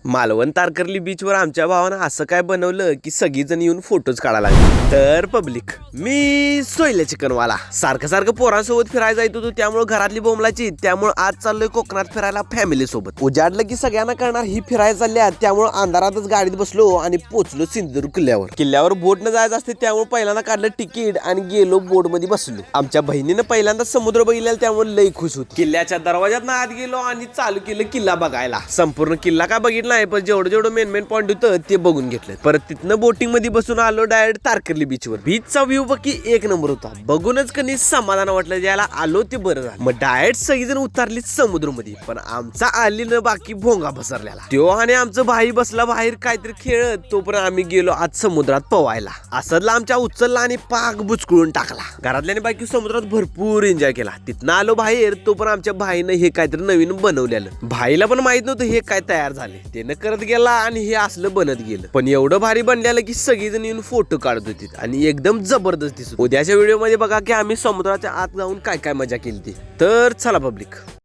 मालवण तारकर्ली बीचवर आमच्या भावानं असं काय बनवलं की सगळीजण येऊन फोटोज काढायला लागले. तर पब्लिक, मी सोयले चिकनवाला सारखं पोरांसोबत फिरायला जायत होतो, त्यामुळे घरातली बोंबलाची. त्यामुळे आज चाललोय कोकणात फिरायला फॅमिली सोबत. उजाडलं की सगळ्यांना करणार ही फिरायला चालल्या, त्यामुळे अंधारातच गाडीत बसलो आणि पोचलो सिंधुदुर्ग किल्ल्यावर. किल्ल्यावर बोटनं जायचं असते, त्यामुळे पहिल्यांदा काढलं तिकीट आणि गेलो बोट मध्ये बसलो. आमच्या बहिणीनं पहिल्यांदा समुद्र बघितलेला, त्यामुळे लई खुश होती. किल्ल्याच्या दरवाजात आत गेलो आणि चालू केलं किल्ला बघायला. संपूर्ण किल्ला काय बघितला नाही, पण जेवढं मेन पॉईंट होतं ते बघून घेतलं. परत तिथनं बोटिंग मध्ये बसून आलो डायरेक्ट तारकर्ली बीचवर. बीचचा व्ह्यू बघी एक नंबर होता. बघूनच कधी समाधान वाटलं, ज्याला आलो ते बरं झालं. मग डायरेक्ट सगळीजण उतरली समुद्र मध्ये, पण आमचा आली न बाकी भोंगा पसरलेला. तो आणि आमचं भाई बसला बाहेर काहीतरी खेळत, तोपर्यंत आम्ही गेलो आज समुद्रात पवायला. असदला आमच्या उचलला आणि पाक बुचकळून टाकला. घरातल्याने बाकी समुद्रात भरपूर एन्जॉय केला. तिथनं आलो बाहेर, तोपर्यंत आमच्या भाईनं हे काहीतरी नवीन बनवलेलं. भाईला पण माहित नव्हतं हे काय तयार झाले. त्यानं करत गेला आणि हे असलं बनत गेलं. पण एवढं भारी बनलेलं की सगळीजण येऊन फोटो काढत होती आणि एकदम जबरदस्त दिसत. उद्याच्या व्हिडिओ मध्ये बघा की आम्ही समुद्राच्या आत जाऊन काय काय मजा केली ती. तर चला पब्लिक.